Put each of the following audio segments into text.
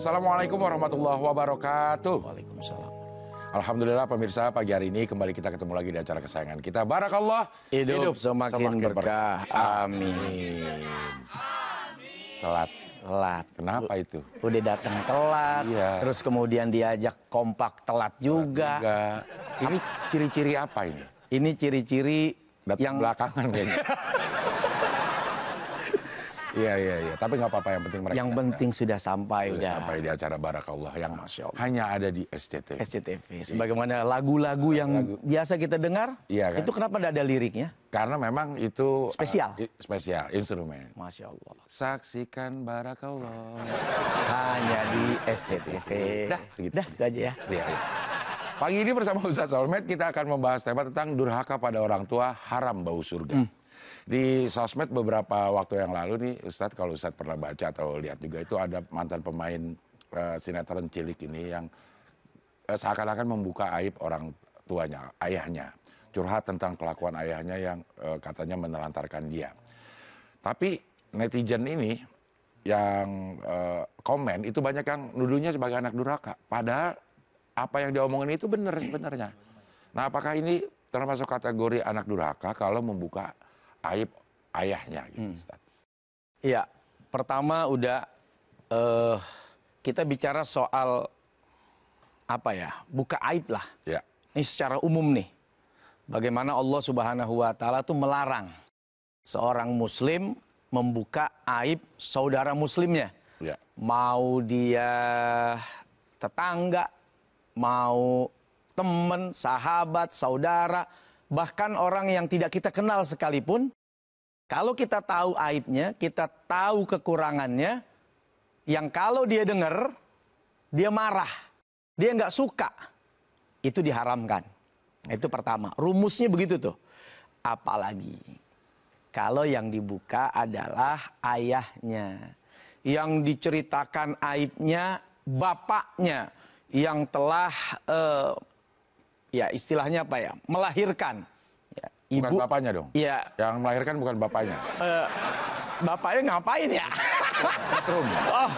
Assalamualaikum warahmatullahi wabarakatuh. Waalaikumsalam. Alhamdulillah pemirsa, pagi hari ini kembali kita ketemu lagi di acara kesayangan kita. Barakallah. Hidup semakin berkah. Amin. Telat. Telat. Kenapa itu? Udah datang telat. Iya. Terus kemudian diajak kompak telat juga. Ini ciri-ciri apa ini? Ini ciri-ciri yang belakangan kayaknya. Iya. Tapi nggak apa-apa, yang penting mereka. Yang penting sudah sampai. Sampai di acara Barakallah yang hanya ada di SCTV. Sebagaimana lagu-lagu yang biasa kita dengar, iya, kan? Itu kenapa tidak ada liriknya? Karena memang itu spesial, instrumen. Masya Allah. Saksikan Barakallah hanya di SCTV. Dah, itu aja ya. Iya. Pagi ini bersama Ustadz Solmed kita akan membahas tema tentang durhaka pada orang tua haram bau surga. Di sosmed beberapa waktu yang lalu nih Ustadz, kalau Ustadz pernah baca atau lihat juga, itu ada mantan pemain sinetron cilik ini yang seakan-akan membuka aib orang tuanya, ayahnya. Curhat tentang kelakuan ayahnya yang katanya menelantarkan dia. Tapi netizen ini yang komen itu banyak yang nuduhnya sebagai anak durhaka. Padahal apa yang diomongin itu benar sebenarnya. Nah, apakah ini termasuk kategori anak durhaka kalau membuka aib ayahnya gitu, Ustaz? Iya, pertama udah kita bicara soal apa ya, buka aib lah. Ya. Ini secara umum nih, bagaimana Allah Subhanahu Wa Taala tuh melarang seorang Muslim membuka aib saudara Muslimnya. Ya. Mau dia tetangga, mau teman, sahabat, saudara, bahkan orang yang tidak kita kenal sekalipun, kalau kita tahu aibnya, kita tahu kekurangannya, yang kalau dia dengar, dia marah, dia nggak suka, itu diharamkan. Itu pertama, rumusnya begitu tuh. Apalagi kalau yang dibuka adalah ayahnya, yang diceritakan aibnya bapaknya, yang telah ya istilahnya apa ya, melahirkan. Ya, ibu, bukan bapaknya dong? Iya. Yang melahirkan bukan bapaknya? Bapaknya ngapain ya? Setrum. Oh,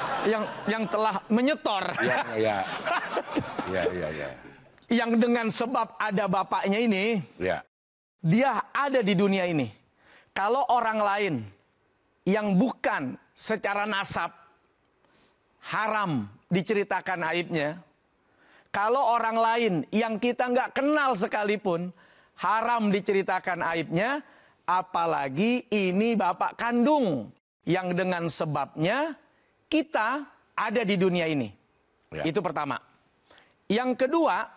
yang telah menyetor. Iya. Yang dengan sebab ada bapaknya ini, ya, dia ada di dunia ini. Kalau orang lain yang bukan secara nasab, haram diceritakan aibnya. Kalau orang lain yang kita nggak kenal sekalipun, haram diceritakan aibnya, apalagi ini bapak kandung yang dengan sebabnya kita ada di dunia ini. Ya. Itu pertama. Yang kedua,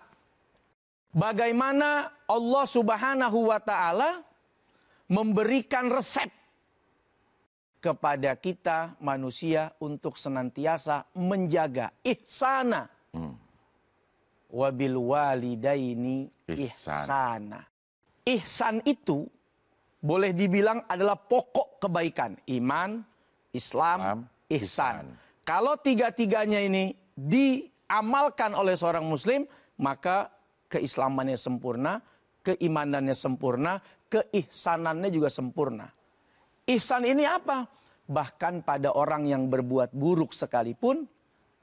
bagaimana Allah Subhanahu Wa Taala memberikan resep kepada kita manusia untuk senantiasa menjaga ihsana. Wabil walidaini ihsana. Ihsan itu boleh dibilang adalah pokok kebaikan. Iman, Islam, ihsan. Kalau tiga-tiganya ini diamalkan oleh seorang muslim, maka keislamannya sempurna, keimanannya sempurna, keihsanannya juga sempurna. Ihsan ini apa? Bahkan pada orang yang berbuat buruk sekalipun,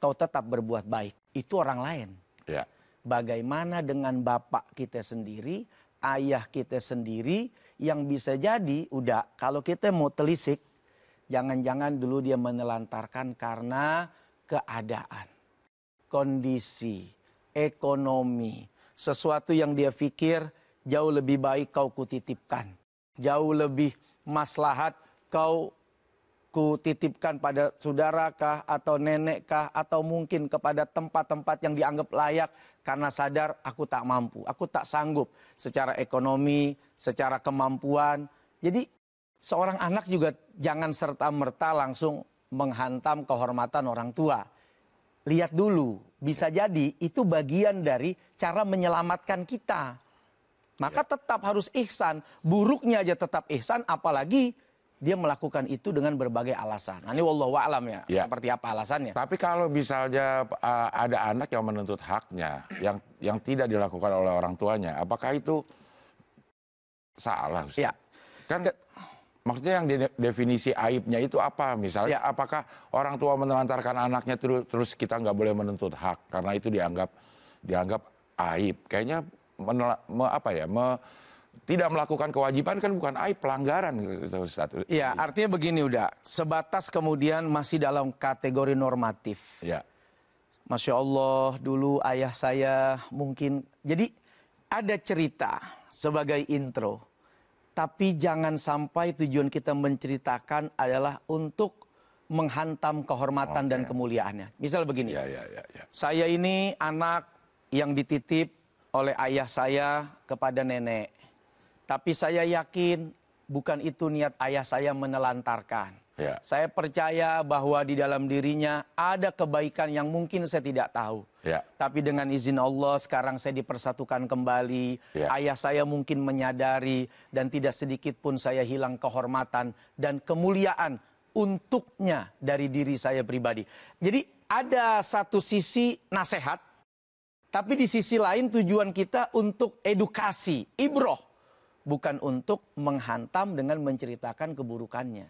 kau tetap berbuat baik. Itu orang lain. Ya. Bagaimana dengan bapak kita sendiri, ayah kita sendiri, yang bisa jadi, udah kalau kita mau telisik, jangan-jangan dulu dia menelantarkan karena keadaan, kondisi, ekonomi, sesuatu yang dia pikir jauh lebih baik kau kutitipkan, jauh lebih maslahat kau kutitipkan pada saudarakah atau nenekkah atau mungkin kepada tempat-tempat yang dianggap layak karena sadar aku tak mampu, aku tak sanggup secara ekonomi, secara kemampuan. Jadi seorang anak juga jangan serta-merta langsung menghantam kehormatan orang tua. Lihat dulu, bisa jadi itu bagian dari cara menyelamatkan kita. Maka tetap harus ihsan, buruknya aja tetap ihsan, apalagi dia melakukan itu dengan berbagai alasan. Nah, ini wallahu a'lam ya, seperti apa alasannya. Tapi kalau misalnya ada anak yang menuntut haknya, yang tidak dilakukan oleh orang tuanya, apakah itu salah? Ya. Kan Maksudnya yang definisi aibnya itu apa? Misalnya apakah orang tua menelantarkan anaknya terus kita nggak boleh menuntut hak karena itu dianggap aib. Kayaknya tidak melakukan kewajiban kan bukan aib, pelanggaran gitu, Ustaz. Iya, artinya begini udah, sebatas kemudian masih dalam kategori normatif. Ya. Masya Allah, dulu ayah saya mungkin, jadi ada cerita sebagai intro. Tapi jangan sampai tujuan kita menceritakan adalah untuk menghantam kehormatan dan kemuliaannya. Misal begini, saya ini anak yang dititip oleh ayah saya kepada nenek. Tapi saya yakin bukan itu niat ayah saya menelantarkan. Ya. Saya percaya bahwa di dalam dirinya ada kebaikan yang mungkin saya tidak tahu. Ya. Tapi dengan izin Allah sekarang saya dipersatukan kembali. Ya. Ayah saya mungkin menyadari dan tidak sedikit pun saya hilang kehormatan dan kemuliaan untuknya dari diri saya pribadi. Jadi ada satu sisi nasihat, tapi di sisi lain tujuan kita untuk edukasi, ibroh. Bukan untuk menghantam dengan menceritakan keburukannya.